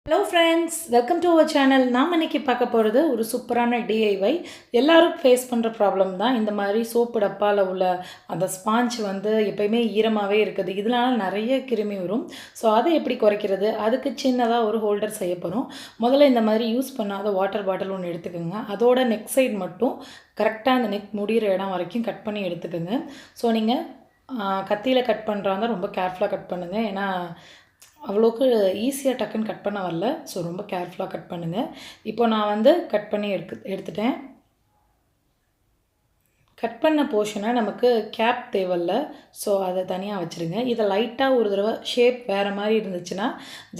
Hello friends, welcome to our channel. நாம் இன்றைக்கி பார்க்க போகிறது ஒரு சூப்பரான டிஐஒய். எல்லோரும் ஃபேஸ் பண்ணுற ப்ராப்ளம் தான். இந்த மாதிரி சோப்பு டப்பாவில் உள்ள அந்த ஸ்பாஞ்ச் வந்து எப்போயுமே ஈரமாகவே இருக்குது. இதனால நிறைய கிருமி வரும். ஸோ அதை எப்படி குறைக்கிறது, அதுக்கு சின்னதாக ஒரு ஹோல்டர் செய்ய போகிறோம். முதல்ல இந்த மாதிரி யூஸ் பண்ணாத வாட்டர் பாட்டில் ஒன்று எடுத்துக்கோங்க. அதோட நெக் சைடு மட்டும் கரெக்டாக அந்த நெக் முடிகிற இடம் வரைக்கும் கட் பண்ணி எடுத்துக்கோங்க. ஸோ நீங்கள் கத்தியில் கட் பண்ணுறாங்க ரொம்ப கேர்ஃபுல்லாக கட் பண்ணுங்கள். ஏன்னா அவ்வளோக்கு ஈஸியாக டக்குன்னு கட் பண்ண வரல. ஸோ ரொம்ப கேர்ஃபுல்லாக கட் பண்ணுங்கள். இப்போ நான் வந்து கட் பண்ணி எடுத்துட்டேன். கட் பண்ண போர்ஷனை நமக்கு கேப் தேவையில்ல. ஸோ அதை தனியாக வச்சுருங்க. இதை லைட்டாக ஒரு தடவை ஷேப் வேறு மாதிரி இருந்துச்சுன்னா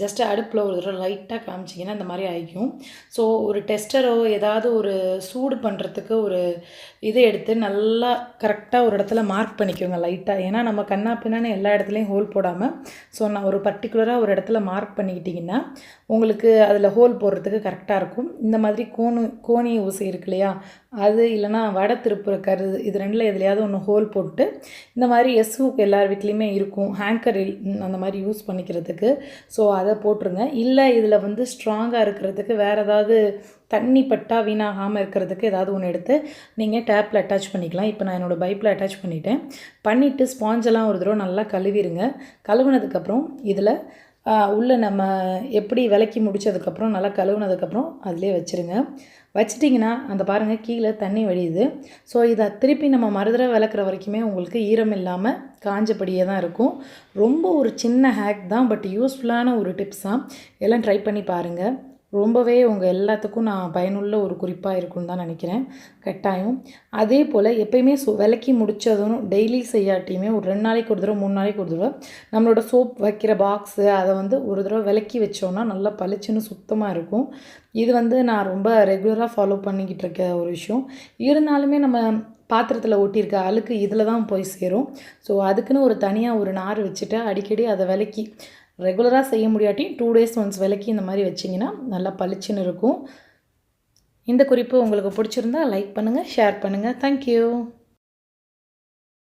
ஜஸ்ட்டு அடுப்பில் ஒரு தடவை லைட்டாக காமிச்சிங்கன்னா இந்த மாதிரி ஆகிக்கும். ஸோ ஒரு டெஸ்டரோ ஏதாவது ஒரு சூடு பண்ணுறதுக்கு ஒரு இதை எடுத்து நல்லா கரெக்டாக ஒரு இடத்துல மார்க் பண்ணிக்கோங்க லைட்டாக. ஏன்னா நம்ம கண்ணா பின்னான்னு எல்லா இடத்துலையும் ஹோல் போடாமல் நான் ஒரு பர்டிகுலராக ஒரு இடத்துல மார்க் பண்ணிக்கிட்டிங்கன்னா உங்களுக்கு அதில் ஹோல் போடுறதுக்கு கரெக்டாக இருக்கும். இந்த மாதிரி கோணி ஊசி இருக்கு இல்லையா, அது இல்லைனா வடை திருப்புற கருது, இது ரெண்டில் எதுலையாவது ஒன்று ஹோல் போட்டு இந்த மாதிரி எஸ்ஹூக் எல்லார் வீட்லேயுமே இருக்கும், ஹேங்கர் அந்த மாதிரி யூஸ் பண்ணிக்கிறதுக்கு. ஸோ அதை போட்டுருங்க. இல்லை இதில் வந்து ஸ்ட்ராங்காக இருக்கிறதுக்கு வேறு ஏதாவது தண்ணி பட்டால் வீணாகாமல் இருக்கிறதுக்கு ஏதாவது ஒன்று எடுத்து நீங்கள் டேப்பில் அட்டாச் பண்ணிக்கலாம். இப்போ நான் என்னோடய பைப்பில் அட்டாச் பண்ணிவிட்டு ஸ்பாஞ்செல்லாம் ஒரு தடவை நல்லா கழுவிடுங்க. கழுவுனதுக்கப்புறம் இதில் உள்ளே நம்ம எப்படி விளக்கி முடித்ததுக்கப்புறம் நல்லா கழுவுனதுக்கப்புறம் அதிலே வச்சுருங்க. வச்சிட்டிங்கன்னா அந்த பாருங்கள் கீழே தண்ணி வடியுது. ஸோ இதை திருப்பி நம்ம மறுதடவை விளக்குற வரைக்குமே உங்களுக்கு ஈரம் இல்லாமல் காஞ்சபடியே தான் இருக்கும். ரொம்ப ஒரு சின்ன ஹேக் தான், பட் யூஸ்ஃபுல்லான ஒரு டிப்ஸ் தான். எல்லாம் ட்ரை பண்ணி பாருங்கள். ரொம்பவே உங்கள் எல்லாத்துக்கும் நான் பயனுள்ள ஒரு குறிப்பாக இருக்குன்னு தான் நினைக்கிறேன். கட்டாயம் அதே போல் எப்போயுமே விளக்கி முடித்ததும் டெய்லி செய்யாட்டியுமே ஒரு 2 நாளைக்கு ஒரு தடவை 3 நாளைக்கு ஒரு தடவை நம்மளோட சோப் வைக்கிற பாக்ஸு அதை வந்து ஒரு தடவை விளக்கி வச்சோன்னா நல்லா பளிச்சுன்னு சுத்தமாக இருக்கும். இது வந்து நான் ரொம்ப ரெகுலராக ஃபாலோ பண்ணிக்கிட்டு இருக்க ஒரு விஷயம். இருந்தாலுமே நம்ம பாத்திரத்தில் ஒட்டியிருக்க அழுக்கு இதில் தான் போய் சேரும். ஸோ அதுக்குன்னு ஒரு தனியாக ஒரு நார் வச்சுட்டு அடிக்கடி அதை விளக்கி ரெகுலராக செய்ய முடியாட்டி 2 days ஒன்ஸ் விளக்கி இந்த மாதிரி வச்சிங்கன்னா நல்லா பளிச்சுன்னு இருக்கும். இந்த குறிப்பு உங்களுக்கு பிடிச்சிருந்தா லைக் பண்ணுங்கள், ஷேர் பண்ணுங்கள். தேங்க்யூ.